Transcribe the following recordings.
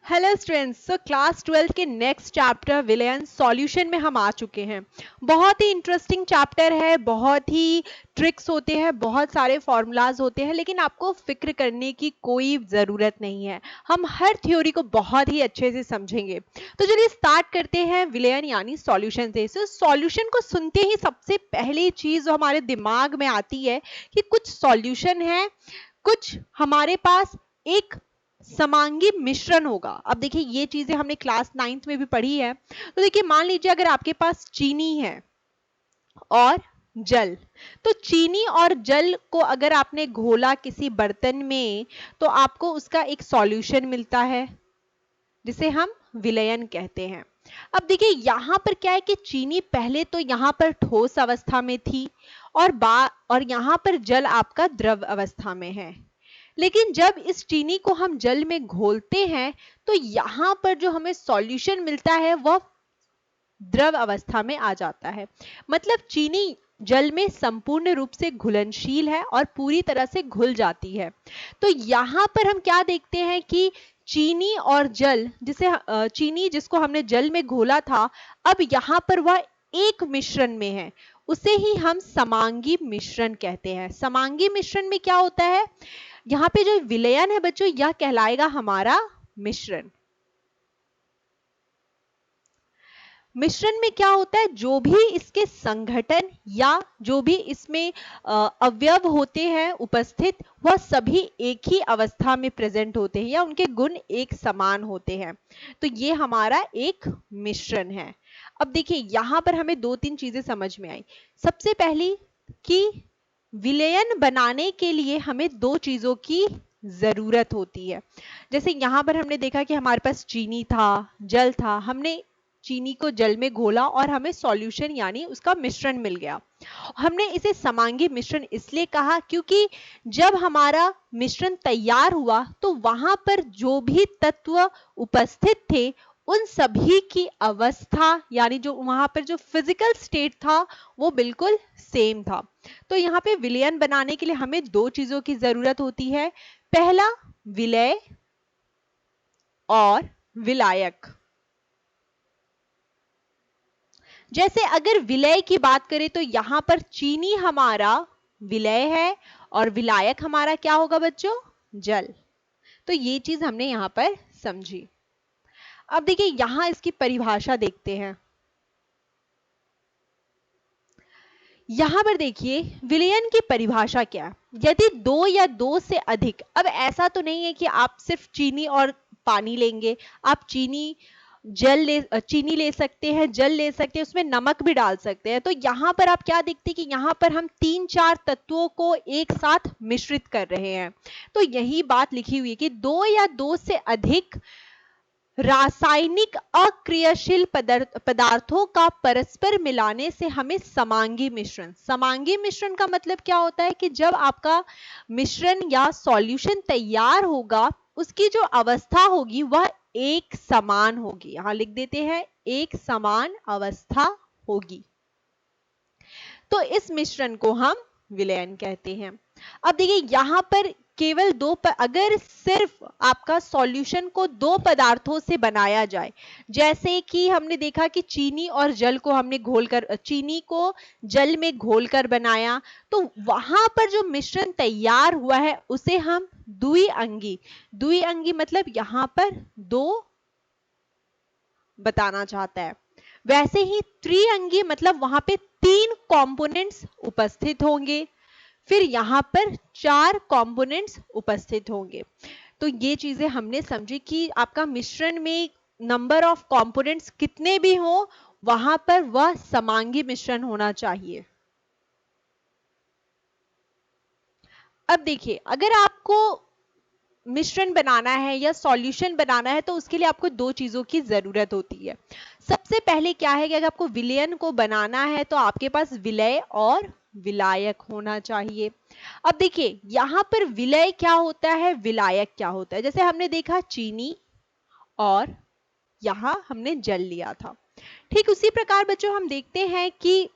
Hello students, so class 12 के next chapter विलयन solution में हम आ चुके हैं। बहुत ही इंटरेस्टिंग चैप्टर है, बहुत ही ट्रिक्स होते हैं, बहुत सारे फॉर्मूलाज होते हैं, लेकिन आपको फिक्र करने की कोई ज़रूरत नहीं है। हम हर थ्योरी को बहुत ही अच्छे से समझेंगे। तो चलिए स्टार्ट करते हैं विलयन यानी सॉल्यूशन से। सो सॉल्यूशन को सुनते ही सबसे पहली चीज़ जो हमारे दिमाग में आती है कि कुछ सॉल्यूशन है, कुछ हमारे पास एक समांगी मिश्रण होगा। अब देखिए ये चीजें हमने क्लास 9th में भी पढ़ी है। तो देखिए मान लीजिए अगर आपके पास चीनी है और जल, तो चीनी और जल को अगर आपने घोला किसी बर्तन में तो आपको उसका एक सॉल्यूशन मिलता है जिसे हम विलयन कहते हैं। अब देखिए यहां पर क्या है कि चीनी पहले तो यहां पर ठोस अवस्था में थी और यहां पर जल आपका द्रव अवस्था में है। लेकिन जब इस चीनी को हम जल में घोलते हैं तो यहां पर जो हमें सॉल्यूशन मिलता है वह द्रव अवस्था में आ जाता है। मतलब चीनी जल में संपूर्ण रूप से घुलनशील है और पूरी तरह से घुल जाती है। तो यहां पर हम क्या देखते हैं कि चीनी और जल चीनी जिसको हमने जल में घोला था, अब यहां पर वह एक मिश्रण में है, उसे ही हम समांगी मिश्रण कहते हैं। समांगी मिश्रण में क्या होता है, यहाँ पे जो विलयन है बच्चों, यह कहलाएगा हमारा मिश्रण। मिश्रण में क्या होता है, जो भी इसके संघटन या जो भी इसमें अवयव होते हैं उपस्थित, वह सभी एक ही अवस्था में प्रेजेंट होते हैं या उनके गुण एक समान होते हैं। तो ये हमारा एक मिश्रण है। अब देखिए यहां पर हमें दो तीन चीजें समझ में आई। सबसे पहली कि विलयन बनाने के लिए हमें दो चीजों की जरूरत होती है। जैसे यहां पर हमने देखा कि हमारे पास चीनी था, जल था, हमने चीनी को जल में घोला और हमें सॉल्यूशन यानी उसका मिश्रण मिल गया। हमने इसे समांगी मिश्रण इसलिए कहा क्योंकि जब हमारा मिश्रण तैयार हुआ तो वहां पर जो भी तत्व उपस्थित थे उन सभी की अवस्था यानी जो वहां पर जो फिजिकल स्टेट था वो बिल्कुल सेम था। तो यहाँ पे विलयन बनाने के लिए हमें दो चीजों की जरूरत होती है। पहला विलय और विलायक। जैसे अगर विलय की बात करें तो यहां पर चीनी हमारा विलय है और विलायक हमारा क्या होगा बच्चों, जल। तो ये चीज हमने यहां पर समझी। अब देखिए यहां इसकी परिभाषा देखते हैं। यहां पर देखिए विलयन की परिभाषा क्या है। यदि दो या दो से अधिक, अब ऐसा तो नहीं है कि आप सिर्फ चीनी और पानी लेंगे, आप चीनी ले सकते हैं, जल ले सकते हैं, उसमें नमक भी डाल सकते हैं। तो यहां पर आप क्या देखते हैं कि यहां पर हम तीन चार तत्वों को एक साथ मिश्रित कर रहे हैं। तो यही बात लिखी हुई है कि दो या दो से अधिक रासायनिक अक्रियाशील पदार्थों का परस्पर मिलाने से हमें समांगी मिश्रण का मतलब क्या होता है कि जब आपका मिश्रण या सॉल्यूशन तैयार होगा उसकी जो अवस्था होगी वह एक समान होगी। यहां लिख देते हैं एक समान अवस्था होगी। तो इस मिश्रण को हम विलयन कहते हैं। अब देखिए यहां पर केवल अगर सिर्फ आपका सॉल्यूशन को दो पदार्थों से बनाया जाए, जैसे कि हमने देखा कि चीनी और जल को हमने चीनी को जल में घोलकर बनाया, तो वहां पर जो मिश्रण तैयार हुआ है उसे हम द्विअंगी मतलब यहां पर दो बताना चाहता है। वैसे ही त्रिअंगी मतलब वहां पे तीन कंपोनेंट्स उपस्थित होंगे, फिर यहां पर चार कंपोनेंट्स उपस्थित होंगे। तो ये चीजें हमने समझी कि आपका मिश्रण में नंबर ऑफ कंपोनेंट्स कितने भी हो वहां पर वह समांगी मिश्रण होना चाहिए। अब देखिए अगर आपको मिश्रण बनाना है या सॉल्यूशन बनाना है तो उसके लिए आपको दो चीजों की जरूरत होती है। सबसे पहले क्या है कि अगर आपको विलयन को बनाना है तो आपके पास विलय और विलायक होना चाहिए। अब देखिए यहां पर विलय क्या होता है, विलायक क्या होता है। जैसे हमने देखा चीनी और यहां हमने जल लिया था, ठीक उसी प्रकार बच्चों हम देखते हैं कि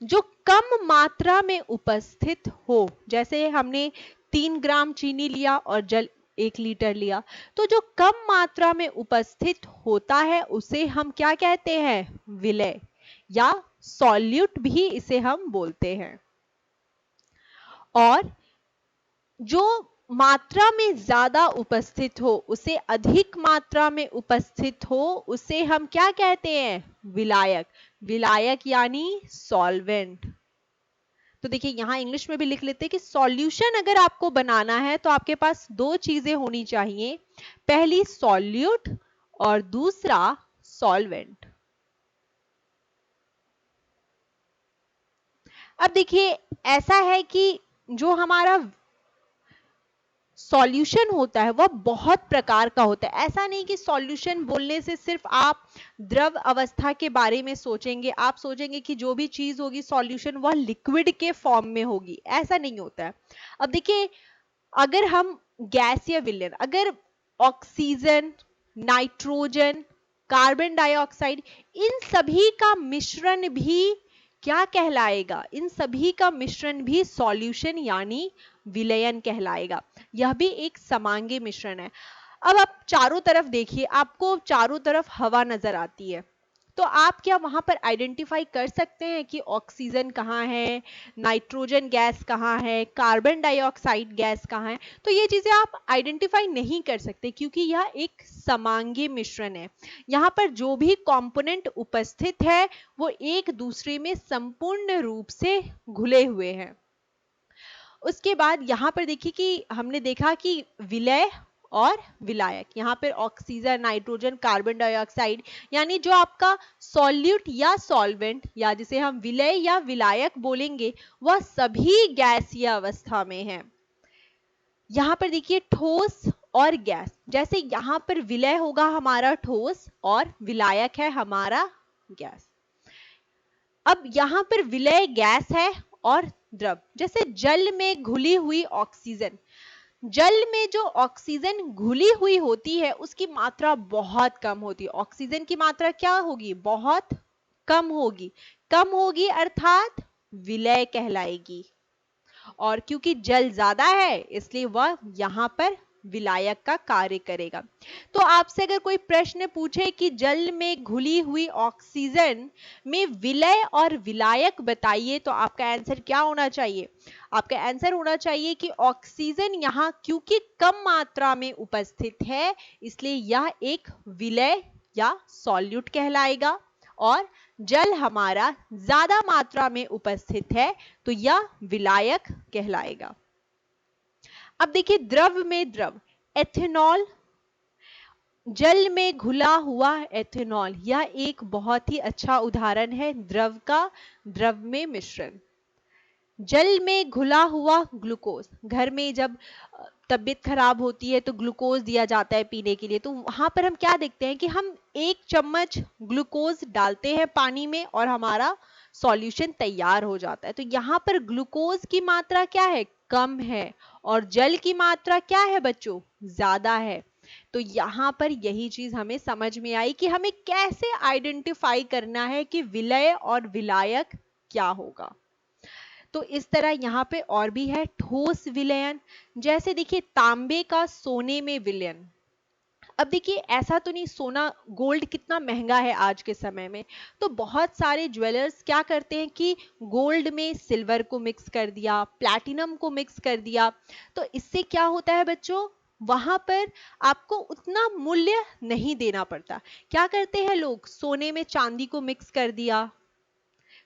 जो कम मात्रा में उपस्थित हो, जैसे हमने 3 ग्राम चीनी लिया और जल 1 लीटर लिया, तो जो कम मात्रा में उपस्थित होता है उसे हम क्या कहते हैं? विलय या सॉल्यूट भी इसे हम बोलते हैं। और जो मात्रा में ज्यादा उपस्थित हो, उसे अधिक मात्रा में उपस्थित हो, उसे हम क्या कहते हैं? विलायक। विलायक यानी सॉल्वेंट। तो देखिए यहां इंग्लिश में भी लिख लेते हैं कि सॉल्यूशन अगर आपको बनाना है तो आपके पास 2 चीजें होनी चाहिए, पहली सॉल्यूट और दूसरा सॉल्वेंट। अब देखिए ऐसा है कि जो हमारा सॉल्यूशन होता है वह बहुत प्रकार का होता है। ऐसा नहीं कि सॉल्यूशन बोलने से सिर्फ आप द्रव अवस्था के बारे में सोचेंगे, आप सोचेंगे कि जो भी चीज होगी सॉल्यूशन वह लिक्विड के फॉर्म में होगी, ऐसा नहीं होता है। अब देखिए अगर हम गैस या विलयन, अगर ऑक्सीजन, नाइट्रोजन, कार्बन डाइऑक्साइड, इन सभी का मिश्रण भी क्या कहलाएगा? इन सभी का मिश्रण भी सॉल्यूशन यानी विलयन कहलाएगा। यह भी एक समांगी मिश्रण है। अब आप चारों तरफ देखिए, आपको चारों तरफ हवा नजर आती है, तो आप क्या वहां पर आइडेंटिफाई कर सकते हैं कि ऑक्सीजन कहाँ है, नाइट्रोजन गैस कहाँ है, कार्बन डाइऑक्साइड गैस कहाँ है? तो ये चीजें आप आइडेंटिफाई नहीं कर सकते क्योंकि यह एक समांगी मिश्रण है। यहाँ पर जो भी कंपोनेंट उपस्थित है वो एक दूसरे में संपूर्ण रूप से घुले हुए हैं। उसके बाद यहाँ पर देखिए कि हमने देखा कि विलय और विलायक, यहाँ पर ऑक्सीजन, नाइट्रोजन, कार्बन डाइऑक्साइड, यानी जो आपका सॉल्यूट या सॉल्वेंट या जिसे हम विलय या विलायक बोलेंगे वह सभी गैसीय अवस्था में है। यहाँ पर देखिए ठोस और गैस, जैसे यहाँ पर विलय होगा हमारा ठोस और विलायक है हमारा गैस। अब यहाँ पर विलय गैस है और द्रव, जैसे जल में घुली हुई ऑक्सीजन, जल में जो ऑक्सीजन घुली हुई होती है उसकी मात्रा बहुत कम होती है। ऑक्सीजन की मात्रा क्या होगी? बहुत कम होगी। कम होगी अर्थात विलय कहलाएगी, और क्योंकि जल ज्यादा है इसलिए वह यहाँ पर विलायक का कार्य करेगा। तो आपसे अगर कोई प्रश्न पूछे कि जल में घुली हुई ऑक्सीजन में विलय और विलायक बताइए, तो आपका आंसर क्या होना चाहिए? आपका आंसर होना चाहिए कि ऑक्सीजन यहाँ क्योंकि कम मात्रा में उपस्थित है इसलिए यह एक विलय या सॉल्यूट कहलाएगा, और जल हमारा ज्यादा मात्रा में उपस्थित है तो यह विलायक कहलाएगा। अब देखिए द्रव में द्रव, एथेनॉल, जल में घुला हुआ एथेनॉल, यह एक बहुत ही अच्छा उदाहरण है द्रव का द्रव में मिश्रण। जल में घुला हुआ ग्लूकोज, घर में जब तबीयत खराब होती है तो ग्लूकोज दिया जाता है पीने के लिए, तो वहां पर हम क्या देखते हैं कि हम 1 चम्मच ग्लूकोज डालते हैं पानी में और हमारा सॉल्यूशन तैयार हो जाता है। तो यहाँ पर ग्लूकोज की मात्रा क्या है? कम है, और जल की मात्रा क्या है बच्चों? ज्यादा है। तो यहाँ पर यही चीज हमें समझ में आई कि हमें कैसे आइडेंटिफाई करना है कि विलय और विलायक क्या होगा। तो इस तरह यहाँ पे और भी है ठोस विलयन, जैसे देखिए तांबे का सोने में विलयन। अब देखिए ऐसा तो नहीं, सोना गोल्ड कितना महंगा है आज के समय में, तो बहुत सारे ज्वेलर्स क्या करते हैं कि गोल्ड में सिल्वर को मिक्स कर दिया, प्लैटिनम को मिक्स कर दिया, तो इससे क्या होता है बच्चों? वहां पर आपको उतना मूल्य नहीं देना पड़ता। क्या करते हैं लोग? सोने में चांदी को मिक्स कर दिया,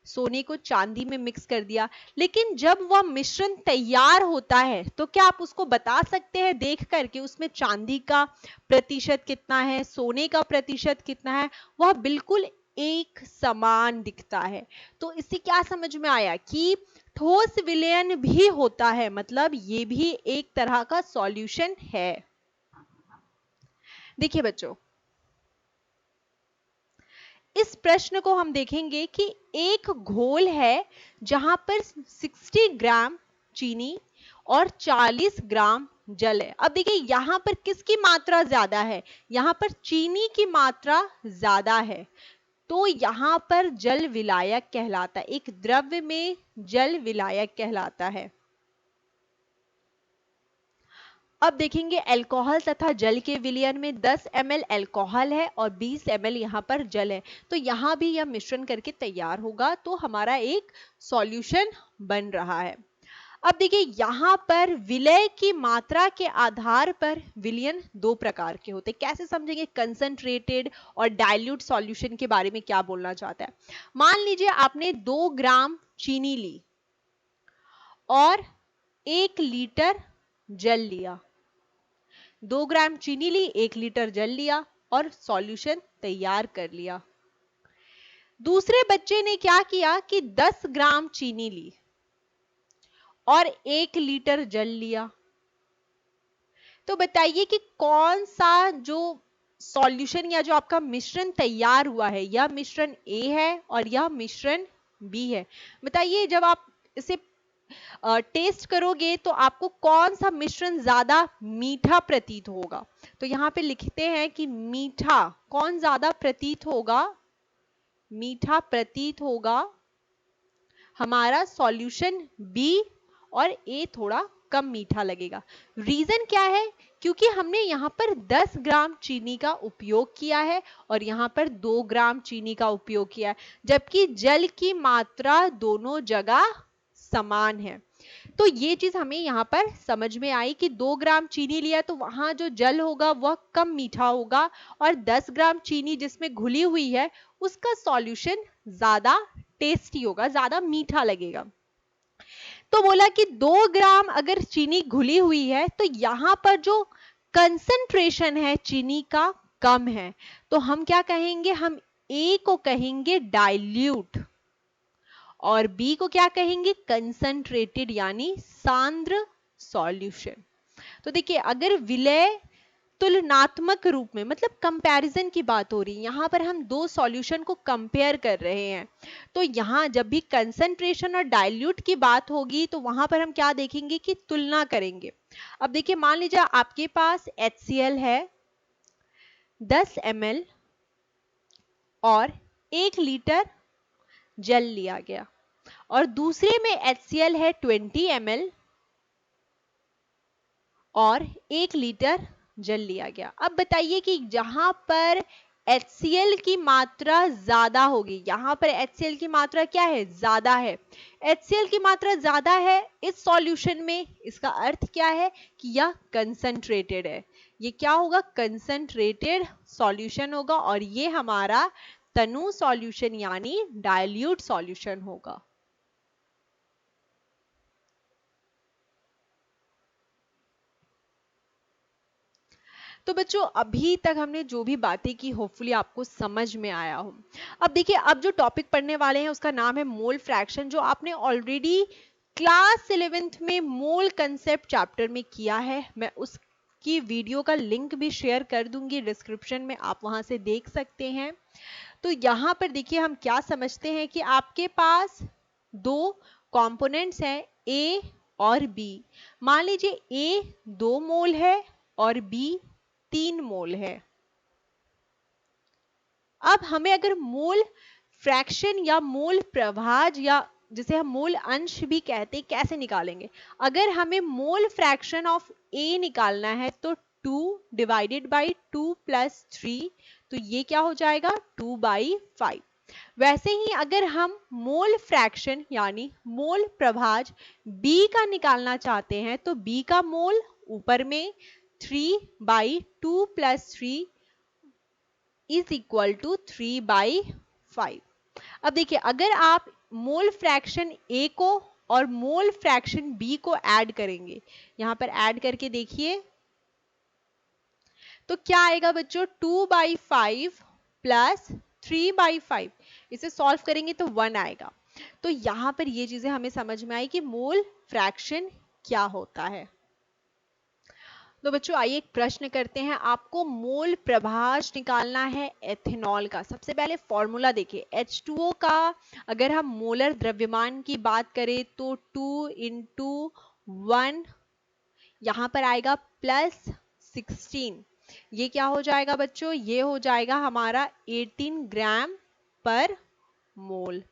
सोने को चांदी में मिक्स कर दिया, लेकिन जब वह मिश्रण तैयार होता है तो क्या आप उसको बता सकते हैं देख कर कि उसमें चांदी का प्रतिशत कितना है, सोने का प्रतिशत कितना है? वह बिल्कुल एक समान दिखता है। तो इससे क्या समझ में आया कि ठोस विलयन भी होता है, मतलब ये भी एक तरह का सॉल्यूशन है। देखिए बच्चों इस प्रश्न को हम देखेंगे कि एक घोल है जहां पर 60 ग्राम चीनी और 40 ग्राम जल है। अब देखिए यहां पर किसकी मात्रा ज्यादा है? यहां पर चीनी की मात्रा ज्यादा है, तो यहां पर जल विलायक कहलाता है। एक द्रव्य में जल विलायक कहलाता है। अब देखेंगे अल्कोहल तथा जल के विलयन में 10 ml अल्कोहल है और 20 ml यहाँ पर जल है, तो यहाँ भी यह मिश्रण करके तैयार होगा, तो हमारा एक सॉल्यूशन बन रहा है। अब देखिए यहाँ पर विलय की मात्रा के आधार पर विलयन दो प्रकार के होते हैं। कैसे समझेंगे? कंसंट्रेटेड और डाइल्यूट सॉल्यूशन के बारे में क्या बोलना चाहता है। मान लीजिए आपने 2 ग्राम चीनी ली और 1 लीटर जल लिया। 2 ग्राम चीनी ली, 1 लीटर जल लिया और सॉल्यूशन तैयार कर लिया। दूसरे बच्चे ने क्या किया कि 10 ग्राम चीनी ली और 1 लीटर जल लिया। तो बताइए कि कौन सा जो सॉल्यूशन या जो आपका मिश्रण तैयार हुआ है, यह मिश्रण ए है और यह मिश्रण बी है। बताइए जब आप इसे टेस्ट करोगे तो आपको कौन सा मिश्रण ज्यादा मीठा प्रतीत होगा। तो यहाँ पे लिखते हैं कि मीठा कौन ज्यादा प्रतीत होगा? मीठा प्रतीत होगा हमारा सॉल्यूशन बी और ए थोड़ा कम मीठा लगेगा। रीजन क्या है? क्योंकि हमने यहाँ पर 10 ग्राम चीनी का उपयोग किया है और यहाँ पर 2 ग्राम चीनी का उपयोग किया है, जबकि जल की मात्रा दोनों जगह समान है। तो ये चीज हमें यहाँ पर समझ में आई कि 2 ग्राम चीनी लिया तो वहां जो जल होगा वह कम मीठा होगा और 10 ग्राम चीनी जिसमें घुली हुई है उसका सॉल्यूशन ज्यादा टेस्टी होगा, ज्यादा मीठा लगेगा। तो बोला कि 2 ग्राम अगर चीनी घुली हुई है तो यहां पर जो कंसंट्रेशन है चीनी का कम है, तो हम क्या कहेंगे? हम ए को कहेंगे डाइल्यूट और बी को क्या कहेंगे? कंसंट्रेटेड यानी सांद्र सॉल्यूशन। तो देखिए अगर विलय तुलनात्मक रूप में, मतलब कंपैरिजन की बात हो रही है, यहां पर हम दो सॉल्यूशन को कंपेयर कर रहे हैं, तो यहां जब भी कंसंट्रेशन और डाइल्यूट की बात होगी तो वहां पर हम क्या देखेंगे कि तुलना करेंगे। अब देखिए मान लीजिए आपके पास HCl है 10 ml और 1 लीटर जल लिया गया और दूसरे में HCl है 20 ml और 1 लीटर जल लिया गया। अब बताइए कि जहां पर HCl की मात्रा ज्यादा होगी, यहां पर HCl की मात्रा क्या है? ज्यादा है। HCl की मात्रा ज्यादा है इस सॉल्यूशन में, इसका अर्थ क्या है कि यह कंसंट्रेटेड है। ये क्या होगा? कंसंट्रेटेड सॉल्यूशन होगा और ये हमारा तनु सॉल्यूशन यानी डाइल्यूट सॉल्यूशन होगा। तो बच्चों अभी तक हमने जो भी बातें की होपफुली आपको समझ में आया हो। अब देखिए अब जो टॉपिक पढ़ने वाले हैं उसका नाम है मोल फ्रैक्शन, जो आपने ऑलरेडी क्लास 11th में मोल कंसेप्ट चैप्टर में किया है। मैं उसकी वीडियो का लिंक भी शेयर कर दूंगी डिस्क्रिप्शन में, आप वहां से देख सकते हैं। तो यहाँ पर देखिए हम क्या समझते हैं कि आपके पास दो कंपोनेंट्स हैं ए और बी। मान लीजिए ए 2 मोल है और बी 3 मोल है। अब हमें अगर मोल फ्रैक्शन या मोल प्रभाज या जिसे हम मोल अंश भी कहते हैं, कैसे निकालेंगे? अगर हमें मोल फ्रैक्शन ऑफ ए निकालना है तो 2 डिवाइडेड बाई 2 प्लस 3, तो ये क्या हो जाएगा? 2/5। वैसे ही अगर हम मोल फ्रैक्शन यानी मोल प्रभाज बी का निकालना चाहते हैं तो बी का मोल ऊपर में 3/2 प्लस 3 इज इक्वल टू 3/5। अब देखिए अगर आप मोल फ्रैक्शन ए को और मोल फ्रैक्शन बी को ऐड करेंगे, यहां पर ऐड करके देखिए तो क्या आएगा बच्चों? 2/5 प्लस 3/5, इसे सॉल्व करेंगे तो 1 आएगा। तो यहां पर ये चीजें हमें समझ में आई कि मोल फ्रैक्शन क्या होता है। तो बच्चों आइए एक प्रश्न करते हैं। आपको मोल प्रभाज निकालना है एथेनॉल का। सबसे पहले फॉर्मूला देखिए, H2O का अगर हम मोलर द्रव्यमान की बात करें तो 2 × 1 यहां पर आएगा प्लस 16। ये क्या हो जाएगा बच्चों? ये हो जाएगा हमारा 18 ग्राम पर मोल।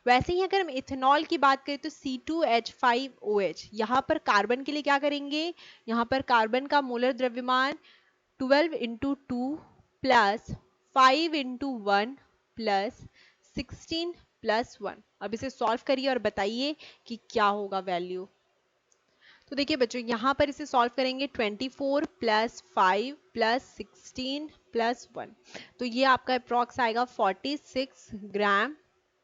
वैसे ही अगर हम इथेनॉल की बात करें तो C2H5OH, यहाँ पर कार्बन के लिए क्या करेंगे, यहाँ पर कार्बन का मोलर द्रव्यमान 12 into 2 plus 5 into 1 plus 16 plus 1। अब इसे सॉल्व करिए और बताइए कि क्या होगा वैल्यू। तो देखिए बच्चों, यहाँ पर इसे सॉल्व करेंगे 24 प्लस 5 प्लस 16 प्लस 1, तो ये आपका अप्रॉक्स आएगा 46 ग्राम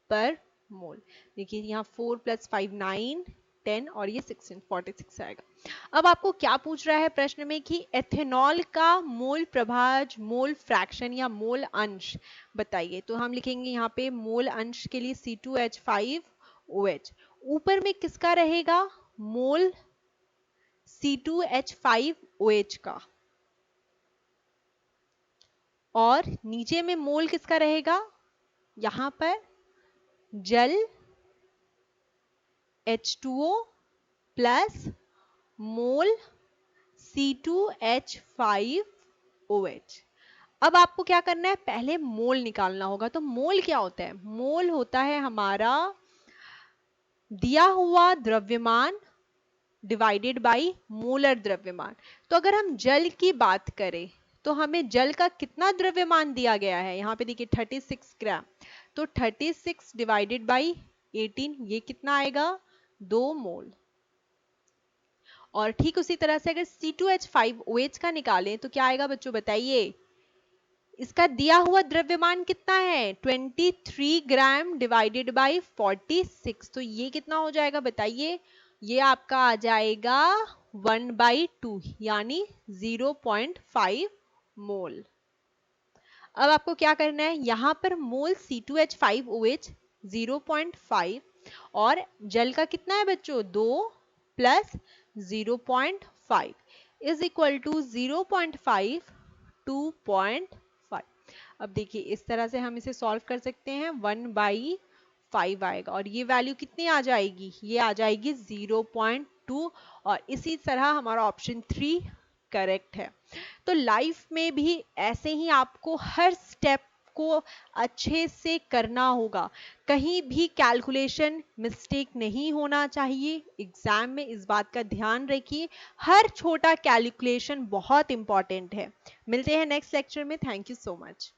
पर मोल। देखिए यहाँ 4 प्लस 5 9 10 और ये 16 46 आएगा। अब आपको क्या पूछ रहा है प्रश्न में कि एथेनॉल का मोल प्रभाज, मोल फ्रैक्शन या मोल अंश बताइए। तो हम लिखेंगे यहाँ पे मोल अंश के लिए C2H5OH, ऊपर में किसका रहेगा, मोल C2H5OH का, और नीचे में मोल किसका रहेगा, यहां पर जल H2O प्लस मोल C2H5OH। अब आपको क्या करना है, पहले मोल निकालना होगा। तो मोल क्या होता है, मोल होता है हमारा दिया हुआ द्रव्यमान डिवाइडेड बाय मोलर द्रव्यमान। तो अगर हम जल की बात करें तो हमें जल का कितना द्रव्यमान दिया गया है, यहाँ पे देखिए 36 ग्राम, तो 36 डिवाइडेड बाई 18, ये कितना आएगा, 2 मोल। और ठीक उसी तरह से अगर C2H5OH का निकालें तो क्या आएगा बच्चों बताइए, इसका दिया हुआ द्रव्यमान कितना है 23 ग्राम डिवाइडेड बाई 46, तो ये कितना हो जाएगा बताइए, ये आपका आ जाएगा 1/2 यानी 0.5 मोल। अब आपको क्या करना है, यहां पर मोल C2H5OH 0.5 और जल का कितना है बच्चों 2 प्लस 0.5 इज इक्वल टू 0.5 2.5। अब देखिए इस तरह से हम इसे सॉल्व कर सकते हैं, 1/5 आएगा और ये वैल्यू कितनी आ जाएगी, ये आ जाएगी 0.2, और इसी तरह हमारा ऑप्शन 3 करेक्ट है। तो लाइफ में भी ऐसे ही आपको हर स्टेप को अच्छे से करना होगा, कहीं भी कैलकुलेशन मिस्टेक नहीं होना चाहिए। एग्जाम में इस बात का ध्यान रखिए, हर छोटा कैलकुलेशन बहुत इंपॉर्टेंट है। मिलते हैं नेक्स्ट लेक्चर में। Thank you so much.